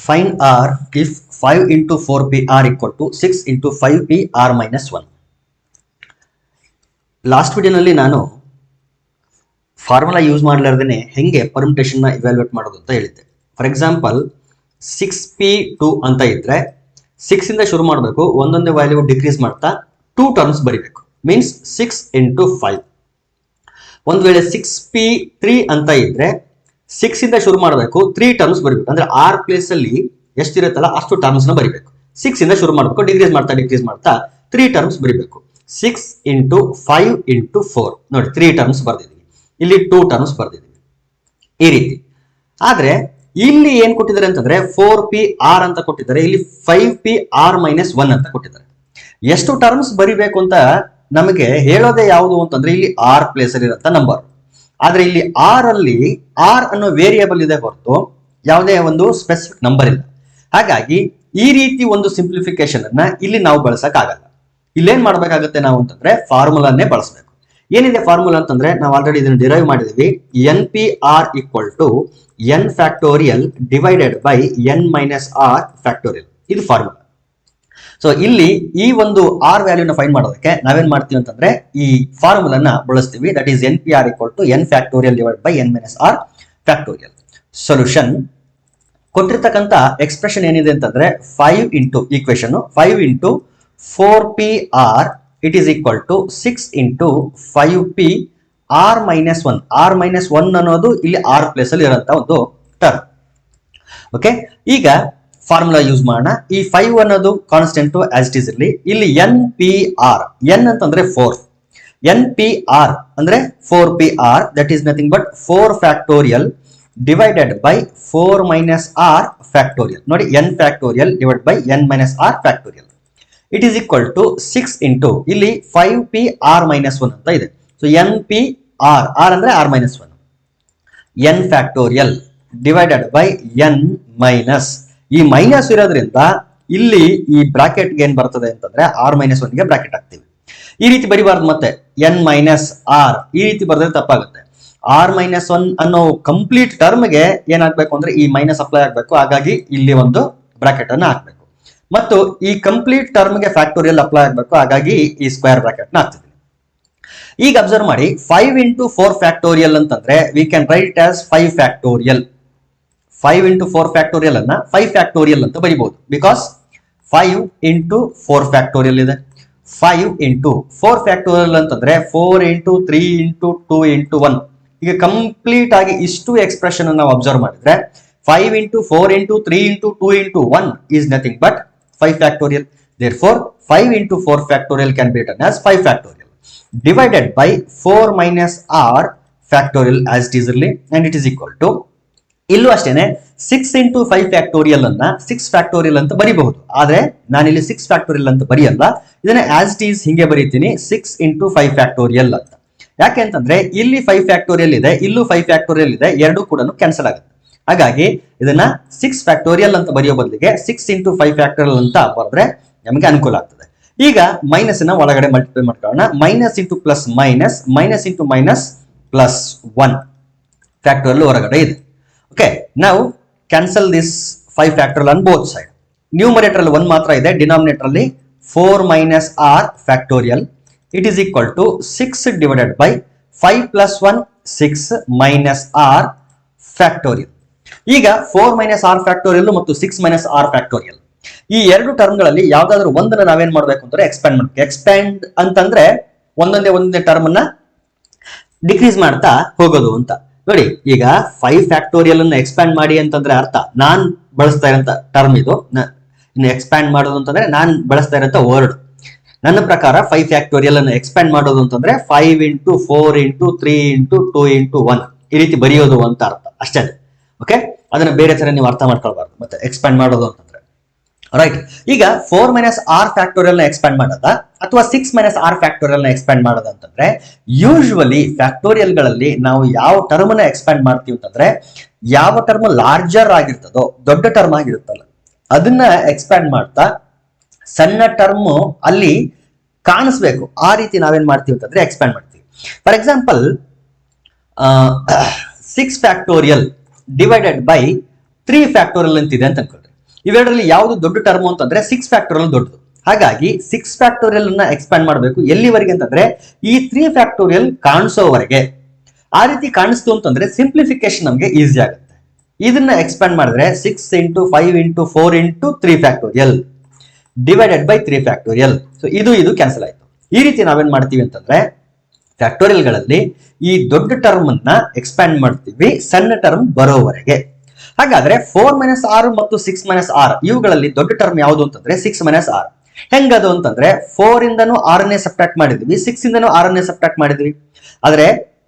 Find R if 5 into 4pr equal to 6 into 5pr minus 1. Last ವಿಡಿಯೋನಲ್ಲಿ ನಾನು formula use ಮಾಡಲಾರ್ದೇ ಹೆಂಗೆ ಪರ್ಮಿಟೇಷನ್ನ evaluate ಮಾಡೋದು ಅಂತ ಹೇಳಿದ್ದೆ. ಫಾರ್ ಎಕ್ಸಾಂಪಲ್ 6p2 ಅಂತ ಇದ್ರೆ 6 ಇಂದ ಶುರು ಮಾಡಬೇಕು, ಒಂದೊಂದೇ ವ್ಯಾಲ್ಯೂ ಡಿಕ್ರೀಸ್ ಮಾಡ್ತಾ 2 ಟರ್ಮ್ಸ್ ಬರಿಬೇಕು, ಮೀನ್ಸ್ 6 into 5. ಒಂದು ವೇಳೆ 6p3 ಅಂತ ಇದ್ರೆ 6 ಇಂದ ಶುರು ಮಾಡಬೇಕು, 3 ಟರ್ಮ್ಸ್ ಬರಿಬೇಕು, ಅಂದ್ರೆ ಆರ್ ಪ್ಲೇಸ್ ಅಲ್ಲಿ ಎಷ್ಟಿರುತ್ತಲ್ಲ ಅಷ್ಟು ಟರ್ಮ್ಸ್ ನ ಬರಿಬೇಕು. 6 ಇಂದ ಶುರು ಮಾಡಬೇಕು, ಡಿಕ್ರೀಸ್ ಮಾಡ್ತಾ 3 ಟರ್ಮ್ಸ್ ಬರಿಬೇಕು. 6 into 5 into 4 ನೋಡಿ 3 ಟರ್ಮ್ಸ್ ಬರ್ದಿದ್ದೀವಿ, ಇಲ್ಲಿ 2 ಟರ್ಮ್ಸ್ ಬರ್ದಿದ್ದೀವಿ ಈ ರೀತಿ. ಆದ್ರೆ ಇಲ್ಲಿ ಏನ್ ಕೊಟ್ಟಿದ್ದಾರೆ ಅಂತಂದ್ರೆ 4pr ಅಂತ ಕೊಟ್ಟಿದ್ದಾರೆ, ಇಲ್ಲಿ 5pr minus 1 ಅಂತ ಕೊಟ್ಟಿದ್ದಾರೆ. ಎಷ್ಟು ಟರ್ಮ್ಸ್ ಬರಿಬೇಕು ಅಂತ ನಮಗೆ ಹೇಳೋದೇ ಯಾವುದು ಅಂತಂದ್ರೆ ಇಲ್ಲಿ ಆರ್ ಪ್ಲೇಸ್ ಅಲ್ಲಿ ಇರುವಂತ ನಂಬರ್. ಆದ್ರೆ ಇಲ್ಲಿ ಆರ್ ಅಲ್ಲಿ ಆರ್ ಅನ್ನೋ ವೇರಿಯೇಬಲ್ ಇದೆ ಹೊರತು ಯಾವುದೇ ಒಂದು ಸ್ಪೆಸಿಫಿಕ್ ನಂಬರ್ ಇಲ್ಲ. ಹಾಗಾಗಿ ಈ ರೀತಿ ಒಂದು ಸಿಂಪ್ಲಿಫಿಕೇಶನ್ ಅನ್ನ ಇಲ್ಲಿ ನಾವು ಬಳಸಕ್ಕಾಗಲ್ಲ. ಇಲ್ಲೇನ್ ಮಾಡ್ಬೇಕಾಗುತ್ತೆ ನಾವು ಅಂತಂದ್ರೆ ಫಾರ್ಮುಲಾನೇ ಬಳಸಬೇಕು. ಏನಿದೆ ಫಾರ್ಮುಲಾ ಅಂತಂದ್ರೆ ನಾವು ಆಲ್ರೆಡಿ ಇದನ್ನು ಡಿರೈವ್ ಮಾಡಿದೀವಿ. N P R equal to N factorial divided by N minus R factorial, ಇದು ಫಾರ್ಮುಲಾ. ಸೊ ಇಲ್ಲಿ ಈ ಒಂದು ಆರ್ ವ್ಯಾಲ್ಯೂನ ಫೈಂಡ್ ಮಾಡೋದಕ್ಕೆ ನಾವೇನ್ ಮಾಡ್ತೀವಿ ಅಂತಂದ್ರೆ ಈ ಫಾರ್ಮುಲಾನ ಬಳಸ್ತೀವಿ. That is N P R equal to N factorial divide by N minus R factorial. Solution ಕೊಟ್ಟಿರ್ತಕ್ಕಂಥ ಎಕ್ಸ್ಪ್ರೆಷನ್ ಏನಿದೆ ಅಂತಂದ್ರೆ 5 into equation 5 into 4pr it is equal to 6 into 5pr minus 1. R minus 1 ಅನ್ನೋದು ಇಲ್ಲಿ ಆರ್ ಪ್ಲೇಸ್ ಅಲ್ಲಿ ಇರುವಂತ ಒಂದು term. Okay, ಈಗ formula use ಮಾಡೋಣ. ಈ 5 ಅನ್ನೋದು ಕಾನ್ಸ್ಟೆಂಟ್ ಆಸ್ ಇಟ್ ಇಸ್ ಇರಲಿ. ಇಲ್ಲಿ ಎನ್ ಪಿ ಆರ್, ಎನ್ ಅಂತಂದ್ರೆ 4, ಎನ್ ಪಿ ಆರ್ ಅಂದ್ರೆ 4pr that is nothing but 4 factorial divided by 4 minus R factorial. ನೋಡಿ n factorial divide by N minus R factorial it is equal to 6 into ಇಲ್ಲಿ 5pr minus 1 ಅಂತ ಇದೆ. So n P r, r ಅಂದ್ರೆ r minus 1, n factorial divided by N minus, ಈ minus ಇರೋದ್ರಿಂದ ಇಲ್ಲಿ ಈ bracket ಏನ್ ಬರ್ತದೆ ಅಂತಂದ್ರೆ ಆರ್ ಮೈನಸ್ 1 ಗೆ ಬ್ರಾಕೆಟ್ ಹಾಕ್ತೀವಿ. ಈ ರೀತಿ ಬರಿಬಾರ್ದು, ಮತ್ತೆ ಎನ್ ಮೈನಸ್ ಆರ್ ಈ ರೀತಿ ಬರೆದ್ರೆ ತಪ್ಪಾಗುತ್ತೆ. ಆರ್ ಮೈನಸ್ 1 ಅನ್ನೋ ಕಂಪ್ಲೀಟ್ ಟರ್ಮ್ಗೆ ಏನಾಗಬೇಕು ಅಂದ್ರೆ ಈ ಮೈನಸ್ ಅಪ್ಲೈ ಆಗಬೇಕು. ಹಾಗಾಗಿ ಇಲ್ಲಿ ಒಂದು ಬ್ರಾಕೆಟ್ ಅನ್ನು ಹಾಕ್ಬೇಕು, ಮತ್ತು ಈ ಕಂಪ್ಲೀಟ್ ಟರ್ಮ್ಗೆ ಫ್ಯಾಕ್ಟೋರಿಯಲ್ ಅಪ್ಲೈ ಆಗಬೇಕು. ಹಾಗಾಗಿ ಈ ಸ್ಕ್ವೇರ್ ಬ್ರಾಕೆಟ್ ನ ಹಾಕ್ತಿದ್ದೀನಿ. ಈಗ ಅಬ್ಸರ್ವ್ ಮಾಡಿ, 5 ಇಂಟು 4 ಫ್ಯಾಕ್ಟೋರಿಯಲ್ ಅಂತಂದ್ರೆ we can write as 5 factorial. 5 into 4 factorial ಅನ್ನ 5 ಫ್ಯಾಕ್ಟೋರಿಯಲ್ ಅಂತ ಬರಿಬಹುದು, ಬಿಕಾಸ್ 5 ಇಂಟು 4 ಫ್ಯಾಕ್ಟೋರಿಯಲ್ ಇದೆ. 5 ಇಂಟು 4 ಫ್ಯಾಕ್ಟೋರಿಯಲ್ ಅಂತಂದ್ರೆ 4 ಇಂಟು 3 ಇಂಟು 2 ಇಂಟು 1. ಈಗ ಕಂಪ್ಲೀಟ್ ಆಗಿ ಇಷ್ಟು ಎಕ್ಸ್ಪ್ರೆಷನ್ ನಾವು ಅಬ್ಸರ್ವ್ ಮಾಡಿದ್ರೆ 5 into 4 into 3 into 2 into 1 is nothing but 5 factorial. Therefore 5 into 4 factorial can be written as 5 factorial divided by 4 minus r factorial as it is early, and it is equal to ಇಲ್ಲೂ ಅಷ್ಟೇನೆ 6 into 5 factorial ಅನ್ನ 6 factorial ಅಂತ ಬರಿಬಹುದು. ಆದ್ರೆ ನಾನು ಇಲ್ಲಿ 6 factorial ಅಂತ ಬರೆಯಲ್ಲ, ಇದನ್ನ as it is ಹಿಂಗೆ ಬರೀತೀನಿ 6 into 5 ಫ್ಯಾಕ್ಟೋರಿಯಲ್ ಅಂತ. ಯಾಕೆ ಅಂತಂದ್ರೆ ಇಲ್ಲಿ 5 ಫ್ಯಾಕ್ಟೋರಿಯಲ್ ಇದೆ, ಇಲ್ಲೂ 5 ಫ್ಯಾಕ್ಟೋರಿಯಲ್ ಇದೆ, ಎರಡೂ ಕೂಡ ಕ್ಯಾನ್ಸಲ್ ಆಗುತ್ತೆ. ಹಾಗಾಗಿ ಇದನ್ನ 6 ಫ್ಯಾಕ್ಟೋರಿಯಲ್ ಅಂತ ಬರೆಯೋ ಬದಲಿಗೆ 6 ಇಂಟು 5 ಫ್ಯಾಕ್ಟೋರಿಯಲ್ ಅಂತ ಬರೆದ್ರೆ ನಮಗೆ ಅನುಕೂಲ ಆಗ್ತದೆ. ಈಗ ಮೈನಸ್ ಅನ್ನ ಒಳಗಡೆ ಮಲ್ಟಿಪ್ಲೈ ಮಾಡ್ಕೊಳ್ಳೋಣ. Minus into plus minus, minus into minus plus 1 factorial ಹೊರಗಡೆ ಇದೆ. ಓಕೆ, ನಾವು cancel this 5 factorial on both side. Numerator ಅಲ್ಲಿ 1 ಮಾತ್ರ ಇದೆ, ಡಿನಾಮಿನೇಟರ್ ಅಲ್ಲಿ 4 minus R factorial it is equal to 6 divided by 5 plus 1 6 minus R factorial. ಈಗ 4 minus R factorial ಮತ್ತು 6 minus R factorial ಈ ಎರಡು ಟರ್ಮ್ಗಳಲ್ಲಿ ಯಾವ್ದಾದ್ರು ಒಂದನ್ನ ನಾವೇನ್ ಮಾಡ್ಬೇಕು ಅಂದ್ರೆ ಎಕ್ಸ್ಪ್ಯಾಂಡ್ ಮಾಡ್ಬೇಕು. ಎಕ್ಸ್ಪ್ಯಾಂಡ್ ಅಂತಂದ್ರೆ ಒಂದೊಂದೇ ಟರ್ಮ್ ಅನ್ನ ಡಿಕ್ರೀಸ್ ಮಾಡ್ತಾ ಹೋಗೋದು ಅಂತ. ನೋಡಿ, ಈಗ 5 ಫ್ಯಾಕ್ಟೋರಿಯಲ್ ಅನ್ನ ಎಕ್ಸ್ಪ್ಯಾಂಡ್ ಮಾಡಿ ಅಂತಂದ್ರೆ ಅರ್ಥ ನಾನ್ ಬಳಸ್ತಾ ಇರೋಂತ ಟರ್ಮ್ ಇದು. ಇನ್ನು ಎಕ್ಸ್ಪ್ಯಾಂಡ್ ಮಾಡೋದು ಅಂತಂದ್ರೆ ನಾನ್ ಬಳಸ್ತಾ ಇರೋಂತ ವರ್ಡ್. ನನ್ನ ಪ್ರಕಾರ 5 ಫ್ಯಾಕ್ಟೋರಿಯಲ್ ಅನ್ನು ಎಕ್ಸ್ಪ್ಯಾಂಡ್ ಮಾಡೋದು ಅಂತಂದ್ರೆ 5 ಇಂಟು 4 ಇಂಟು 3 ಇಂಟು 2 ಇಂಟು 1 ಈ ರೀತಿ ಬರೆಯೋದು ಅಂತ ಅರ್ಥ ಅಷ್ಟೇ. ಓಕೆ, ಅದನ್ನ ಬೇರೆ ತರ ನೀವು ಅರ್ಥ ಮಾಡ್ಕೊಳ್ಬಾರ್ದು ಮತ್ತೆ ಎಕ್ಸ್ಪ್ಯಾಂಡ್ ಮಾಡೋದು ಅಂತಂದ್ರೆ. ರೈಟ್, ಈಗ 4 ಮೈನಸ್ ಆರ್ ಫ್ಯಾಕ್ಟೋರಿಯಲ್ ನ ಎಕ್ಸ್ಪ್ಯಾಂಡ್ ಮಾಡೋದ ಅಥವಾ 6 ಮೈನಸ್ ಆರ್ ಫ್ಯಾಕ್ಟೋರಿಯಲ್ ನ ಎಕ್ಸ್ಪ್ಯಾಂಡ್ ಮಾಡೋದ ಅಂತಂದ್ರೆ ಯೂಶುವಲಿ ಫ್ಯಾಕ್ಟೋರಿಯಲ್ ಗಳಲ್ಲಿ ನಾವು ಯಾವ ಟರ್ಮ್ ನ ಎಕ್ಸ್ಪ್ಯಾಂಡ್ ಮಾಡ್ತೀವಿ ಅಂತಂದ್ರೆ ಯಾವ ಟರ್ಮ್ ಲಾರ್ಜರ್ ಆಗಿರ್ತದೋ, ದೊಡ್ಡ ಟರ್ಮ್ ಆಗಿರುತ್ತಲ್ಲ ಅದನ್ನ ಎಕ್ಸ್ಪ್ಯಾಂಡ್ ಮಾಡ್ತಾ ಸಣ್ಣ ಟರ್ಮ್ ಅಲ್ಲಿ ಕಾಣಿಸ್ಬೇಕು. ಆ ರೀತಿ ನಾವೇನ್ ಮಾಡ್ತೀವಿ ಅಂತಂದ್ರೆ ಎಕ್ಸ್ಪ್ಯಾಂಡ್ ಮಾಡ್ತೀವಿ. For example 6 factorial divided by 3 factorial ಅಂತಿದೆ ಅಂತ ಅನ್ಕೊಳ್ರಿ. ಇವೆರಡರಲ್ಲಿ ಯಾವುದು ದೊಡ್ಡ ಟರ್ಮ್ ಅಂತಂದ್ರೆ 6 ಫ್ಯಾಕ್ಟೋರಿಯಲ್ ದೊಡ್ಡದು. ಹಾಗಾಗಿ 6 ಫ್ಯಾಕ್ಟೋರಿಯಲ್ ಅನ್ನ ಎಕ್ಸ್ಪ್ಯಾಂಡ್ ಮಾಡಬೇಕು. ಎಲ್ಲಿವರೆಗೆ ಅಂತಂದ್ರೆ ಈ 3 ಫ್ಯಾಕ್ಟೋರಿಯಲ್ ಕಾಣಿಸೋವರೆಗೆ. ಆ ರೀತಿ ಕಾಣಿಸ್ತು ಅಂತಂದ್ರೆ ಸಿಂಪ್ಲಿಫಿಕೇಶನ್ ನಮಗೆ ಈಸಿ ಆಗುತ್ತೆ. ಇದನ್ನ ಎಕ್ಸ್ಪ್ಯಾಂಡ್ ಮಾಡಿದ್ರೆ 6 into 5 into 4 into 3 factorial divided by 3 factorial. So ಇದು ಕ್ಯಾನ್ಸಲ್ ಆಯ್ತು. ಈ ರೀತಿ ನಾವೇನ್ ಮಾಡ್ತೀವಿ ಅಂತಂದ್ರೆ ಫ್ಯಾಕ್ಟೋರಿಯಲ್ ಗಳಲ್ಲಿ ಈ ದೊಡ್ಡ ಟರ್ಮ್ ಅನ್ನ ಎಕ್ಸ್ಪ್ಯಾಂಡ್ ಮಾಡ್ತೀವಿ ಸಣ್ಣ ಟರ್ಮ್ ಬರೋವರೆಗೆ. ಹಾಗಾದ್ರೆ 4 - 6 ಮತ್ತು 6 - 6 ಇವುಗಳಲ್ಲಿ ದೊಡ್ಡ ಟರ್ಮ್ ಯಾವುದು ಅಂತಂದ್ರೆ 6 - 6. ಹೆಂಗದು ಅಂತಂದ್ರೆ 4 ಇಂದನೂ 6ನೇ ಸಬ್ಟ್ರಾಕ್ಟ್ ಮಾಡಿದ್ವಿ, 6 ಇಂದನೂ 6ನೇ ಸಬ್ಟ್ರಾಕ್ಟ್ ಮಾಡಿದ್ವಿ. ಆದ್ರೆ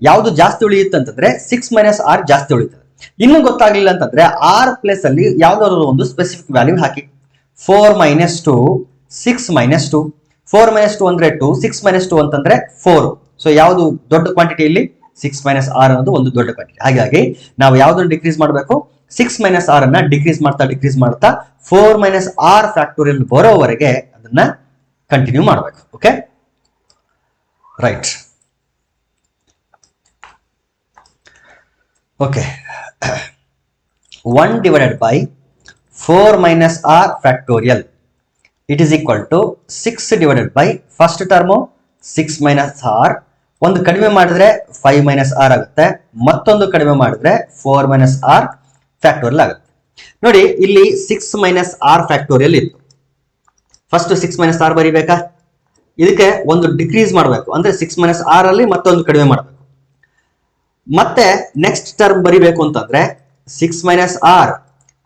ಯಾವುದು ಜಾಸ್ತಿ ಉಳಿಯುತ್ತೆ ಅಂತಂದ್ರೆ 6 - 6 ಜಾಸ್ತಿ ಉಳಿಯುತ್ತದೆ. ಇನ್ನು ಗೊತ್ತಾಗ್ಲಿಲ್ಲ ಅಂತಂದ್ರೆ 6 ಪ್ಲೇಸ್ ಅಲ್ಲಿ ಯಾವ್ದಾದ್ರು ಒಂದು ಸ್ಪೆಸಿಫಿಕ್ ವ್ಯಾಲ್ಯೂ ಹಾಕಿ. 4 - 2 6 - 2 4 - 2 ಅಂದ್ರೆ 2, 6 - 2 ಅಂತಂದ್ರೆ 4. ಸೊ ಯಾವುದು ದೊಡ್ಡ ಕ್ವಾಂಟಿಟಿ ಇಲ್ಲಿ 6 - 6 ಅನ್ನೋದು ಒಂದು ದೊಡ್ಡ ಕ್ವಾಂಟಿಟಿ. ಹಾಗಾಗಿ ನಾವು ಯಾವ್ದನ್ನು ಡಿಕ್ರೀಸ್ ಮಾಡಬೇಕು, 6 - 6 ಅನ್ನ ಡಿಕ್ರೀಸ್ ಮಾಡ್ತಾ 4 - 6 ಫ್ಯಾಕ್ಟೋರಿಯಲ್ ಬರೋವರೆಗೆ ಅದನ್ನ ಕಂಟಿನ್ಯೂ ಮಾಡಬೇಕು. Okay, right. Okay, 1 divided by 4 minus r factorial, it is equal to 6 divided by first term 6 minus r, ಒಂದು ಕಡಿಮೆ ಮಾಡಿದ್ರೆ 5 minus r ಆಗುತ್ತೆ, ಮತ್ತೊಂದು ಕಡಿಮೆ ಮಾಡಿದ್ರೆ 4 minus r ಫ್ಯಾಕ್ಟೋರಿಯಲ್ ಆಗುತ್ತೆ. ನೋಡಿ ಇಲ್ಲಿ 6 minus r ಫ್ಯಾಕ್ಟೋರಿಯಲ್ ಇತ್ತು. ಫಸ್ಟ್ 6 minus r ಬರಿಬೇಕಾ, ಇದಕ್ಕೆ ಒಂದು ಡಿಕ್ರೀಸ್ ಮಾಡಬೇಕು, ಅಂದ್ರೆ 6 minus r ಅಲ್ಲಿ ಮತ್ತೊಂದು ಕಡಿಮೆ ಮಾಡಬೇಕು. ಮತ್ತೆ ನೆಕ್ಸ್ಟ್ ಟರ್ಮ್ ಬರಿಬೇಕು ಅಂತಂದ್ರೆ 6 minus r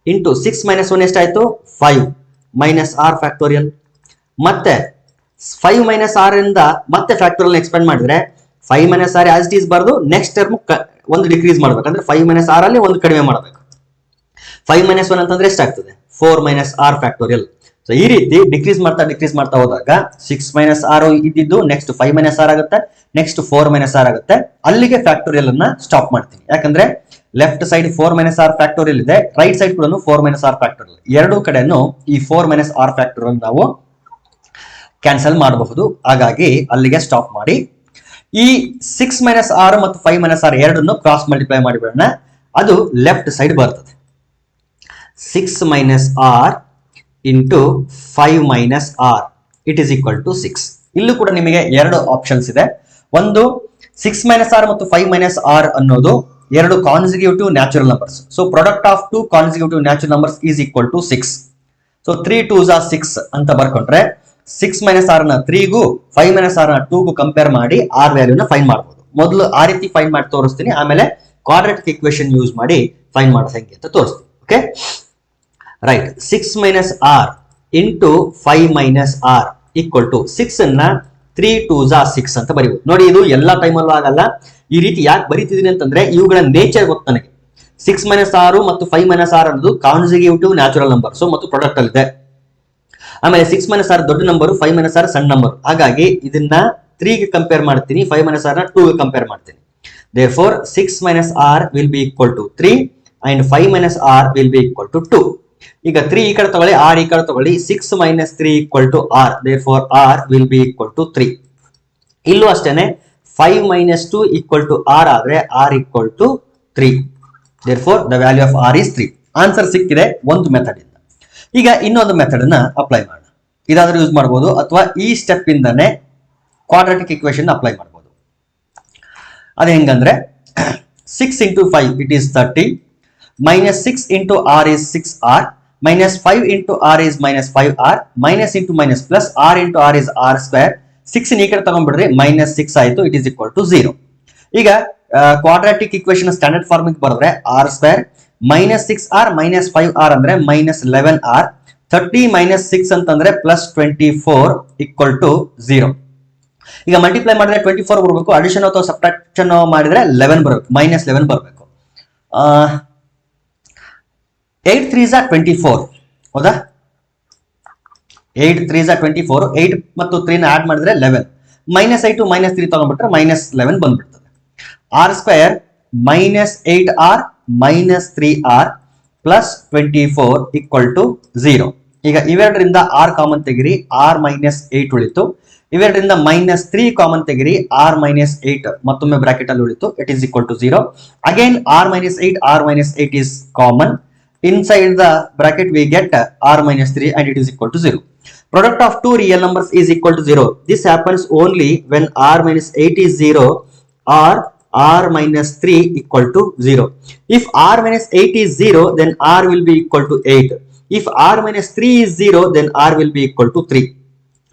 ಇಂಟು 6 minus 1 ಎಷ್ಟಾಯ್ತು 5 minus r ಫ್ಯಾಕ್ಟೋರಿಯಲ್. ಮತ್ತೆ 5 minus r ಇಂದ ಮತ್ತೆ ಫ್ಯಾಕ್ಟೋರಿಯಲ್ ಎಕ್ಸ್ಪೆಂಡ್ ಮಾಡಿದ್ರೆ 5 minus r as it is ಬರೆದು ನೆಕ್ಸ್ಟ್ ಟರ್ಮ್ ಒಂದು ಡಿಕ್ರೀಸ್ ಮಾಡ್ಬೇಕು, ಅಂದ್ರೆ 5 minus r ಅಲ್ಲಿ ಒಂದು ಕಡಿಮೆ ಮಾಡಬೇಕು. 5 minus 1 ಅಂತಂದ್ರೆ ಎಷ್ಟಾಗ್ತದೆ 4 minus r ಫ್ಯಾಕ್ಟೋರಿಯಲ್. ಸೊ ಈ ರೀತಿ ಡಿಕ್ರೀಸ್ ಮಾಡ್ತಾ ಹೋದಾಗ 6 minus r ಇದ್ದಿದ್ದು ನೆಕ್ಸ್ಟ್ 5 minus r ಆಗುತ್ತೆ, ನೆಕ್ಸ್ಟ್ 4 minus r ಆಗುತ್ತೆ. ಅಲ್ಲಿಗೆ ಫ್ಯಾಕ್ಟೋರಿಯಲ್ ಅನ್ನ ಸ್ಟಾಪ್ ಮಾಡ್ತೀನಿ. ಯಾಕಂದ್ರೆ left side 4 minus r factorial ಇದೆ, ರೈಟ್ ಸೈಡ್ ಕೂಡ 4 minus r ಫ್ಯಾಕ್ಟೋರಿಯಲ್. ಎರಡೂ ಕಡೆನೂ ಈ 4 minus r ಫ್ಯಾಕ್ಟೋರಿಯಲ್ ನಾವು ಕ್ಯಾನ್ಸಲ್ ಮಾಡಬಹುದು. ಹಾಗಾಗಿ ಅಲ್ಲಿಗೆ ಸ್ಟಾಪ್ ಮಾಡಿ ಈ 6 minus r ಮತ್ತು 5 minus r ಎರಡನ್ನು ಕ್ರಾಸ್ ಮಲ್ಟಿಪ್ಲೈ ಮಾಡಿಬಿಡೋಣ. ಅದು ಲೆಫ್ಟ್ ಸೈಡ್ ಬರ್ತದೆ. 6 minus r into 5 minus r it is equal to 6. ಇಲ್ಲೂ ಕೂಡ ನಿಮಗೆ ಎರಡು ಆಪ್ಷನ್ಸ್ ಇದೆ. ಒಂದು 6 minus r ಮತ್ತು 5 minus r ಅನ್ನೋದು ಎರಡು consecutive natural numbers. So product of two consecutive natural numbers is equal to 6. So 3 2s are 6 ಅಂತ ಬರ್ಕೊಂಡ್ರೆ 6 minus r ನ 3ಗೂ 5 minus r ನ 2ಗೂ ಕಂಪೇರ್ ಮಾಡಿ r ವ್ಯಾಲ್ಯೂನ ಫೈಂಡ್ ಮಾಡಬಹುದು. ಮೊದಲು ಆ ರೀತಿ ಫೈಂಡ್ ಮಾಡಿ ತೋರಿಸ್ತೀನಿ, ಆಮೇಲೆ ಕ್ವಾಡ್ರಾಟಿಕ್ ಈಕ್ವೇಷನ್ ಯೂಸ್ ಮಾಡಿ ಫೈಂಡ್ ಮಾಡೋದು ಹೆಂಗೆ ಅಂತ ತೋರಿಸ್ತೀನಿ. Okay, right. 6 minus r into 5 minus r equal to 6 ಅನ್ನ 3 2s are 6 ಅಂತ ಬರೀಬಹುದು. ನೋಡಿ, ಇದು ಎಲ್ಲಾ ಟೈಮಲ್ಲೂ ಆಗಲ್ಲ. ಈ ರೀತಿ ಯಾಕೆ ಬರೀತಿದ್ದೀನಿ ಅಂತಂದ್ರೆ ಇವುಗಳ ನೇಚರ್ ಗೊತ್ತು ನನಗೆ. 6 minus r ಮತ್ತು 5 minus r ಅನ್ನೋದು ಕಾನ್ಸಿಕ್ಯೂಟಿವ್ ನ್ಯಾಚುರಲ್ ನಂಬರ್ಸ್ ಮತ್ತು ಪ್ರಾಡಕ್ಟ್ ಅಲ್ಲಿ ಇದೆ. ಆಮೇಲೆ 6 minus r ದೊಡ್ಡ ನಂಬರ್, 5 minus r ಸಣ್ಣ ನಂಬರ್. ಹಾಗಾಗಿ ಇದನ್ನ 3 ಗೆ ಕಂಪೇರ್ ಮಾಡ್ತೀನಿ, 5 minus r ನ 2 ಗೆ ಕಂಪೇರ್ ಮಾಡ್ತೀನಿ. therefore 6 minus r will be equal to 3 and 5 minus r will be equal to 2. ಈಗ 3 ಈ ಕಡೆ ತಗೊಳ್ಳಿ, r ಈ ಕಡೆ ತಗೊಳ್ಳಿ. 6 minus 3 equal to r, therefore r will be equal to 3. ಇಲ್ಲೂ ಅಷ್ಟೇನೆ 5 minus 2 equal to r ಆದ್ರೆ r equal to 3. therefore the value of r is 3. Answer ಸಿಕ್ಕಿದೆ ಒಂದು ಮೆಥಡ್ ಇಂದ. ಈಗ ಇನ್ನೊಂದು ಮೆಥಡ್ ಅನ್ನ ಅಪ್ಲೈ ಮಾಡೋಣ. ಇದಾದ್ರೂ ಯೂಸ್ ಮಾಡಬಹುದು, ಅಥವಾ ಈ ಸ್ಟೆಪ್ ಇಂದಾನೆ ಕ್ವಾಡ್ರಾಟಿಕ್ ಈಕ್ವೇಷನ್ ಅಪ್ಲೈ ಮಾಡಬಹುದು. ಅದು ಹೆಂಗಂದ್ರೆ 6 into 5 it is 30, minus 6 into r is 6r, minus 5 into r is minus 5r, minus into minus plus r into r is r square. 6 ಈ ಕಡೆ ತಗೊಂಡ್ಬಿಡ್ರಿ, minus 6 ಆಯ್ತು, ಇಟ್ ಇಸ್ ಈಕ್ವಲ್ ಟು 0. ಈಗ quadratic equation standard ಫಾರ್ಮಿಗೆ ಬರೆದ್ರೆ r square minus 6r minus 5r ಅಂದ್ರೆ minus 11r, 30 minus 6 ಅಂತಂದ್ರೆ plus 24 equal to 0. ಈಗ multiply ಮಾಡಿದ್ರೆ 24 ಬರಬೇಕು, ಅಡಿಷನ್ ಅಥವಾ ಸಬ್ಟ್ರಾಕ್ಷನ್ ಮಾಡಿದ್ರೆ 11 ಬರಬೇಕು, minus 11 ಬರಬೇಕು. 8 3s are 24, ಹೌದಾ? 8 3s are 24, 8 ಮತ್ತು 3 ನ ಆಡ್ ಮಾಡಿದ್ರೆ 11, minus 8 minus 3 ತಗೊಂಡ್ಬಿಟ್ರೆ minus 11 ಬಂದ್ಬಿಡ್ತದೆ. r square minus 8r minus 3r plus 24 equal to 0. ಈಗ ಇವೆರಡರಿಂದ r ಕಾಮನ್ ತೆಗಿರಿ, r minus 8 ಉಳಿತು. ಇವೆರಡರಿಂದ minus 3 ಕಾಮನ್ ತೆಗಿರಿ, r minus 8 ಮತ್ತೊಮ್ಮೆ ಬ್ರಾಕೆಟ್ ಅಲ್ಲಿ ಉಳಿತು, it is equal to 0. Again r minus 8 is common. inside the bracket we get r minus 3 and it is equal to 0. Product of two real numbers is equal to 0. This happens only when r minus 8 is 0 or r minus 3 equal to 0. If r minus 8 is 0, then r will be equal to 8. If r minus 3 is 0, then r will be equal to 3.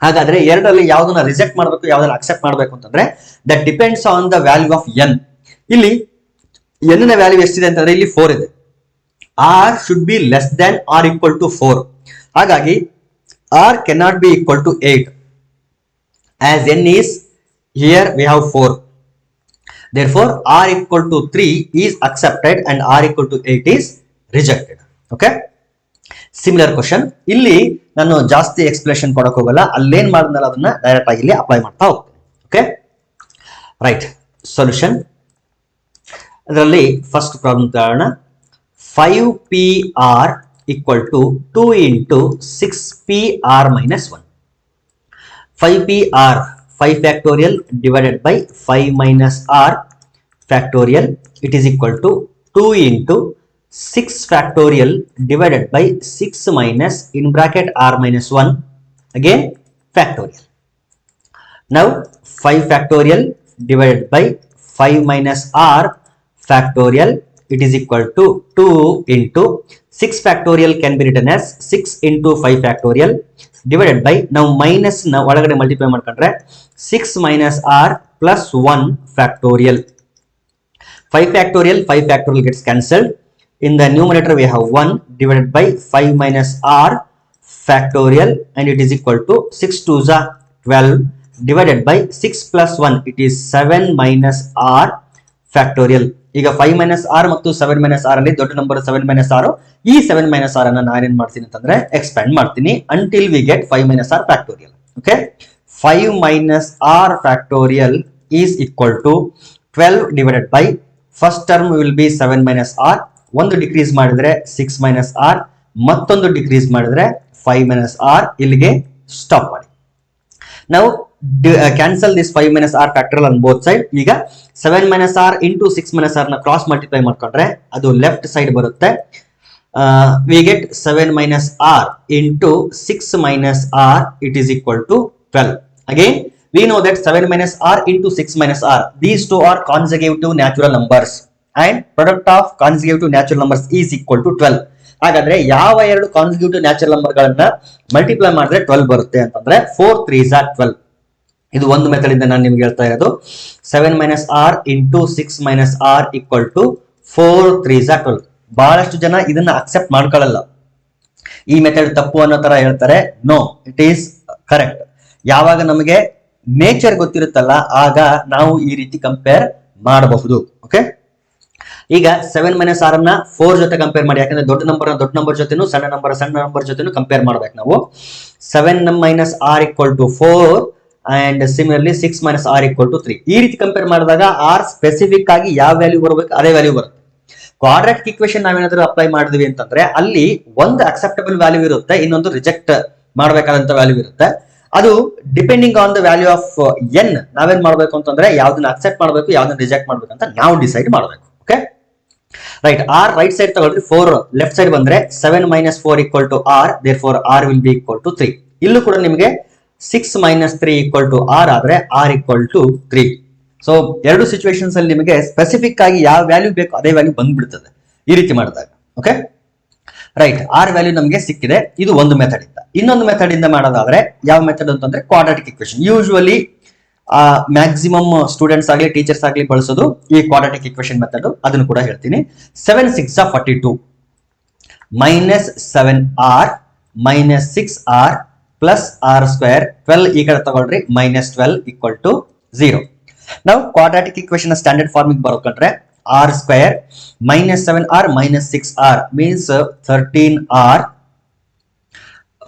ಹಾಗಾದ್ರೆ ಎರಡರಲ್ಲಿ ಯಾವುದನ್ನ reject ಮಾಡಬೇಕು ಯಾವುದನ್ನ accept ಮಾಡಬೇಕು ಅಂತಂದ್ರೆ that depends on the value of n. ಇಲ್ಲಿ n ನ value ಎಷ್ಟಿದೆ ಅಂತಂದ್ರೆ ಇಲ್ಲಿ 4 ಇದೆ. r should be less than or equal to 4. ಹಾಗಾಗಿ r cannot be equal to 8 as n is here we have 4. Therefore r equal to 3 is accepted and r equal to 8 is rejected. Okay, similar question. ಇಲ್ಲಿ ನಾನು ಜಾಸ್ತಿ explanation ಕೊಡಕ್ಕೆ ಹೋಗಲ್ಲ, ಅಲ್ಲೇನ್ ಮಾಡಿದ್ನಲ್ಲ ಅದನ್ನ direct ಆಗಿ ಇಲ್ಲಿ ಅಪ್ಲೈ ಮಾಡ್ತಾ ಹೋಗ್ತೀನಿ. Okay, right. ಸೊಲ್ಯೂಷನ್ ಅದರಲ್ಲಿ ಫಸ್ಟ್ ಪ್ರಾಬ್ಲಮ್ ತಗೋಣ. 5pr equal to 2 into 6pr minus 1. 5pr 5 factorial divided by 5 minus r factorial, it is equal to 2 into 6 factorial divided by 6 minus in bracket r minus 1 again factorial. Now 5 factorial divided by 5 minus r factorial, it is equal to 2 into 6 factorial can be written as 6 into 5 factorial divided by, now minus na ಒಳಗಡೆ multiply ಮಾಡ್ಕೊಂಡ್ರೆ 6 minus r plus 1 factorial. 5 factorial gets cancelled. In the numerator we have 1 divided by 5 minus r factorial and it is equal to 6 to the 12 divided by 6 plus 1, it is 7 minus r factorial. ಈಗ 5 minus r ಮತ್ತು 7 minus r ಅಲ್ಲಿ ದೊಡ್ಡ number 7 minus r, ಈ 7 minus r ಅನ್ನ ನಾನು ಏನು ಮಾಡ್ತೀನಿ ಅಂತಂದ್ರೆ ಎಕ್ಸ್ಪ್ಯಾಂಡ್ ಮಾಡ್ತೀನಿ until we get 5 minus r factorial. Okay, 5 minus r factorial is equal to 12 divided by first term will be 7 minus r, ಒಂದು ಡಿಕ್ರೀಸ್ ಮಾಡಿದ್ರೆ 6 minus r, ಮತ್ತೊಂದು ಡಿಕ್ರೀಸ್ ಮಾಡಿದ್ರೆ 5 minus r, ಇಲ್ಲಿಗೆ ಸ್ಟಾಪ್ ಮಾಡಿ. ನಾವು cancel this 5 minus r factorial on both side. ಈಗ 7 minus r into 6 minus r ನ cross multiply ಮಾಡ್ಕೊಂಡ್ರೆ ಅದು ಲೆಫ್ಟ್ ಸೈಡ್ ಬರುತ್ತೆ. We get 7 minus r into 6 minus r, it is equal to 12. Again we know that 7 minus r into 6 minus r, these two are consecutive natural numbers and product of consecutive natural numbers is equal to 12. ಹಾಗಾದ್ರೆ ಯಾವ ಎರಡು consecutive natural number ಗಳನ್ನ multiply ಮಾಡಿದ್ರೆ 12 ಬರುತ್ತೆ ಅಂತಂದ್ರೆ 4 3s are 12. ಇದು ಒಂದು method ಇಂದ ನಾನು ನಿಮ್ಗೆ ಹೇಳ್ತಾ ಇರೋದು. 7 minus r into 6 minus r equal to 4 3s are 12. ಬಹಳಷ್ಟು ಜನ ಇದನ್ನ ಅಕ್ಸೆಪ್ಟ್ ಮಾಡ್ಕೊಳ್ಳಲ್ಲ, ಈ ಮೆಥಡ್ ತಪ್ಪು ಅನ್ನೋ ತರ ಹೇಳ್ತಾರೆ. No, it is correct. ಯಾವಾಗ ನಮಗೆ ನೇಚರ್ ಗೊತ್ತಿರುತ್ತಲ್ಲ ಆಗ ನಾವು ಈ ರೀತಿ ಕಂಪೇರ್ ಮಾಡಬಹುದು. ಓಕೆ, ಈಗ 7 minus r ಅನ್ನ 4 ಜೊತೆ ಕಂಪೇರ್ ಮಾಡಿ, ಯಾಕಂದ್ರೆ ದೊಡ್ಡ ನಂಬರ್ ಜೊತೆನೂ ಸಣ್ಣ ನಂಬರ್ ಜೊತೆನೂ ಕಂಪೇರ್ ಮಾಡ್ಬೇಕು ನಾವು. 7 minus r equal to 4 and similarly 6 minus r equal to 3. ಈ ರೀತಿ ಕಂಪೇರ್ ಮಾಡಿದಾಗ r ಸ್ಪೆಸಿಫಿಕ್ ಆಗಿ ಯಾವ ವ್ಯಾಲ್ಯೂ ಬರಬೇಕು ಅದೇ ವ್ಯಾಲ್ಯೂ ಬರುತ್ತೆ. ಕ್ವಾಡ್ರಾಟಿಕ್ ಈಕ್ವೇಷನ್ ನಾವೇನಾದ್ರೂ ಅಪ್ಲೈ ಮಾಡಿದ್ವಿ ಅಂತಂದ್ರೆ ಅಲ್ಲಿ ಒಂದು ಅಕ್ಸೆಪ್ಟಬಲ್ ವ್ಯಾಲ್ಯೂ ಇರುತ್ತೆ, ಇನ್ನೊಂದು ರಿಜೆಕ್ಟ್ ಮಾಡಬೇಕಾದಂತ ವ್ಯಾಲ್ಯೂ ಇರುತ್ತೆ. ಅದು depending on the value of n ನಾವೇನ್ ಮಾಡ್ಬೇಕು ಅಂತಂದ್ರೆ ಯಾವ್ದನ್ನ ಅಕ್ಸೆಪ್ಟ್ ಮಾಡಬೇಕು ಯಾವ್ದನ್ನ ರಿಜೆಕ್ಟ್ ಮಾಡ್ಬೇಕು ಅಂತ ನಾವು ಡಿಸೈಡ್ ಮಾಡಬೇಕು. Okay, right. r right side ತಗೊಳ್ರಿ, 4 ಲೆಫ್ಟ್ ಸೈಡ್ ಬಂದ್ರೆ 7 minus 4 equal to r, therefore r will be equal to 3. ಇಲ್ಲೂ ಕೂಡ ನಿಮಗೆ 6 minus 3 equal to r ಆದ್ರೆ r equal to 3. ಸೊ ಎರಡು ಸಿಚುವೇಶನ್ಸ್ ಅಲ್ಲಿ ನಿಮಗೆ ಸ್ಪೆಸಿಫಿಕ್ ಆಗಿ ಯಾವ ವ್ಯಾಲ್ಯೂ ಬೇಕು ಅದೇ ವ್ಯಾಲ್ಯೂ ಬಂದ್ಬಿಡ್ತದೆ ಈ ರೀತಿ ಮಾಡಿದಾಗ. Okay, right. r ವ್ಯಾಲ್ಯೂ ನಮಗೆ ಸಿಕ್ಕಿದೆ. ಇದು ಒಂದು ಮೆಥಡ್ ಇಂದ. ಇನ್ನೊಂದು ಮೆಥಡ್ ಇಂದ ಮಾಡೋದಾದ್ರೆ ಯಾವ ಮೆಥಡ್ ಅಂತಂದ್ರೆ quadratic equation. Usually maximum students ಆಗಲಿ ಟೀಚರ್ಸ್ ಆಗಲಿ ಬಳಸೋದು ಈ ಕ್ವಾಡ್ರಾಟಿಕ್ ಈಕ್ವೇಷನ್ ಮೆಥಡ್. ಅದನ್ನು ಕೂಡ ಹೇಳ್ತೀನಿ. 7 6 42 minus 7r minus 6r plus r square 12 ಈ ಕಡೆ ತಗೊಳ್ರಿ minus 12 equal to 0. ನಾವು ಕ್ವಾಡ್ರಾಟಿಕ್ ಈಕ್ವೇಷನ್ ಸ್ಟ್ಯಾಂಡರ್ಡ್ ಫಾರ್ಮಿಗೆ ಬರ್ಕೊಂಡ್ರೆ r square minus 7r minus 6r means 13r.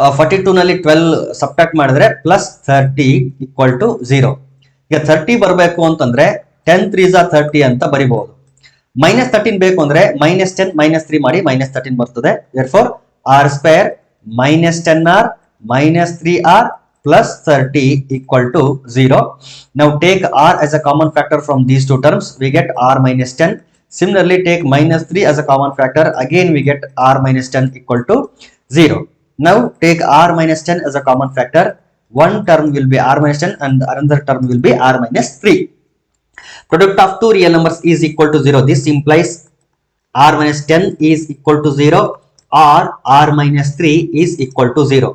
42 ನಲ್ಲಿ 12 ಸಬ್ಟ್ರಾಕ್ಟ್ ಮಾಡಿದ್ರೆ ಪ್ಲಸ್ 30 equal to 0. ಈಗ 30 ಬರಬೇಕು ಅಂತಂದ್ರೆ 10 3s are 30 ಅಂತ ಬರಿಬಹುದು. minus 13 ಬೇಕು ಅಂದ್ರೆ minus 10 minus 3 ಮಾಡಿ minus 13 ಬರ್ತದೆ. therefore r square minus 10r minus 3r plus 30 equal to 0. Now take r as a common factor from these two terms. We get r minus 10 Similarly, take minus 3 as a common factor. Again, we get r minus 10 equal to 0. Now, take r minus 10 as a common factor. One term will be r minus 10 and another term will be r minus 3. Product of two real numbers is equal to 0. This implies r minus 10 is equal to 0 or r minus 3 is equal to 0.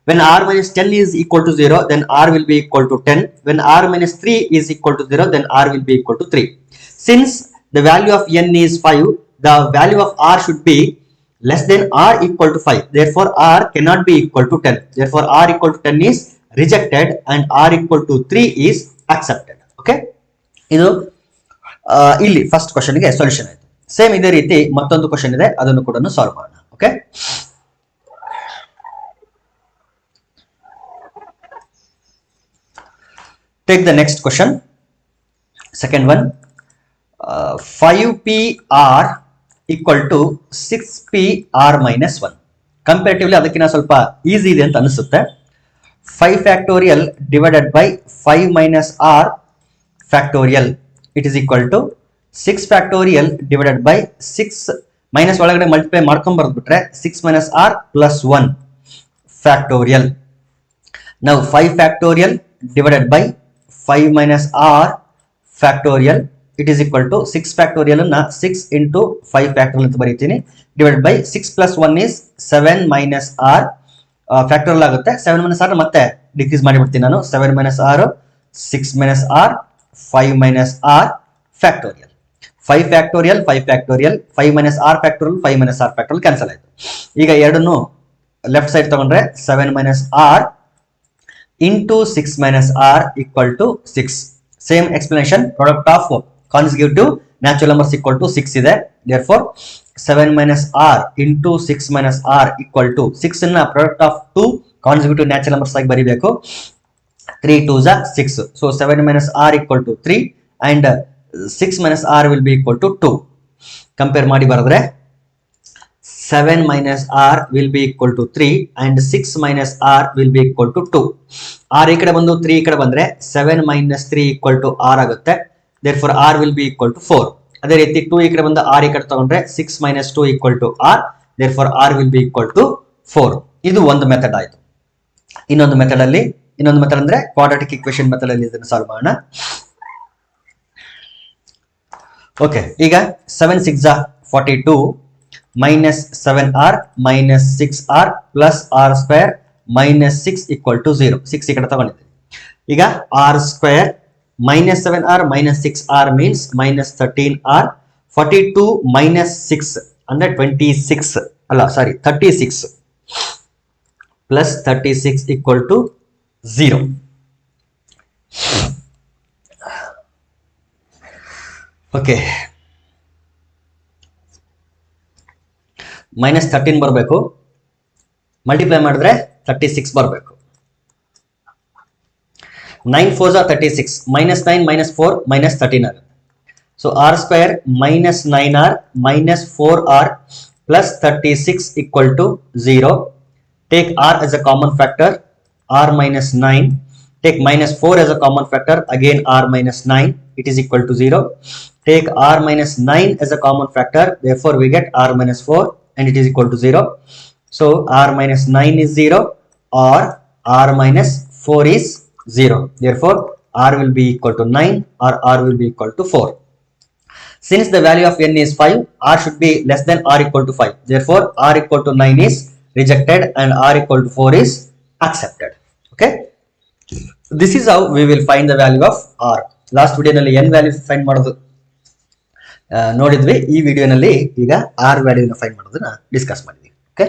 When r minus 10 is equal to 0, then r will be equal to 10. When r minus 3 is equal to 0, then r will be equal to 3. Since the value of n is 5, the value of r should be less than or equal to 5. Therefore, r cannot be equal to 10. Therefore, r equal to 10 is rejected and r equal to 3 is accepted. Okay? ಇದು ಇಲ್ಲಿ first ಕ್ವಶನ್ಗೆ solution ಆಯಿತು. Same ಇದೇ ರೀತಿ ಮತ್ತೊಂದು question ಇದೆ, ಅದನ್ನು ಕೂಡ ಸಾಲ್ವ್ ಮಾಡೋಣ. Okay, take the next question. Second one, 5pr equal to 6pr minus 1. Comparatively ಅದಕ್ಕಿಂತ ಸ್ವಲ್ಪ ಈಸಿ ಇದೆ ಅಂತ ಅನಿಸುತ್ತೆ. 5 factorial divided by 5 minus r factorial it is equal to 6 factorial divided by 6 minus ಒಳಗಡೆ ಮಲ್ಟಿಪ್ಲೈ ಮಾಡ್ಕೊಂಡ್ ಬರ್ದ್ಬಿಟ್ರೆ 6 ಮೈನಸ್ r ಪ್ಲಸ್ 1 ಫ್ಯಾಕ್ಟೋರಿಯಲ್. ನಾವು 5 factorial divided by 5 minus r factorial it is equal to 6 factorial na 6 into 5 factorial ಅಂತ ಬರೀತೀನಿ divided by 6 plus 1 is 7 minus r factorial ಆಗುತ್ತೆ. 7 minus r ಮತ್ತೆ decrease ಮಾಡಿಬಿಡ್ತೀನಿ ನಾನು. 7 minus r 6 minus r 5 minus r factorial. 5 factorial 5 factorial 5 minus r factorial 5 minus r factorial cancel ಆಯ್ತು. ಈಗ ಎರಡನ್ನು left side ತಗೊಂಡ್ರೆ 7 minus r into 6 minus r equal to 6. Same explanation, product of consecutive natural numbers equal to 6 ಇದೆ. Therefore, 7 minus r into 6 minus r equal to 6 in product of two consecutive natural numbers ಆಗಿ ಬರಿಬೇಕು. 3 2s are 6. So 7 minus r equal to 3 and 6 minus r will be equal to 2. Compare ಮಾಡಿ ಬರೆದ್ರೆ 7 minus r will be equal to 3 and 6 minus r will be equal to 2. r ಈ ಕಡೆ ಬಂದು 3 ಈ ಕಡೆ ಬಂದ್ರೆ 7 minus 3 equal to r ಆಗುತ್ತೆ. Therefore, r will be equal to 4. ಅದೇ ರೀತಿ 2 ಈ ಕಡೆ ಬಂದು r ಈ ಕಡೆ ತಗೊಂಡ್ರೆ 6 minus 2 equal to r. Therefore, r will be equal to 4. ಇದು ಒಂದು ಮೆಥಡ್ ಆಯಿತು. ಇನ್ನೊಂದು ಮೆಥಡ್ ಅಂದ್ರೆ ಕ್ವಾಡ್ರಾಟಿಕ್ ಇಕ್ವೇಶನ್ ಮೆಥಡ್ ಅಲ್ಲಿ ಇದನ್ನು ಸಾಲ್ವ್ ಮಾಡೋಣ. ಓಕೆ, ಈಗ 7 6 42 minus 7r minus 6r plus r square minus 6 equal to 0. 6 ಈ ಕಡೆ ತಗೊಂಡಿದ್ದೀನಿ. ಈಗ r square minus 7r minus 6r means minus 13r. 42 minus 6 ಅಂದ್ರೆ 26 ಅಲ್ಲ ಸಾರಿ 36 plus 36 equal to 0. Okay, minus 13 ಬರಬೇಕು, ಮಲ್ಟಿಪ್ಲೈ ಮಾಡಿದ್ರೆ 36 ಬರಬೇಕು. 9 4s are 36, minus 9 minus 4 minus 13 ಆಗುತ್ತೆ. So r square minus 9r minus 4r plus 36 equal to 0. Take r as a common factor, r minus 9. Take minus 4 as a common factor, again r minus 9, it is equal to 0. Take r minus 9 as a common factor, therefore we get r minus 4 and it is equal to 0. So r minus 9 is 0 or r minus 4 is 0. Therefore, r will be equal to 9 or r will be equal to 4. Since the value of n is 5, r should be less than or equal to 5. Therefore, r equal to 9 is rejected and r equal to 4 is accepted. Okay. This is how we will find the value of r. Last video ನಲ್ಲಿ n value find ಮಾಡೋದು ನೋಡಿದ್ವಿ. ಈ ವಿಡಿಯೋನಲ್ಲಿ ಈಗ r ವ್ಯಾಲ್ಯೂನ find ಮಾಡೋದನ್ನ discuss ಮಾಡಿದ್ವಿ. Okay.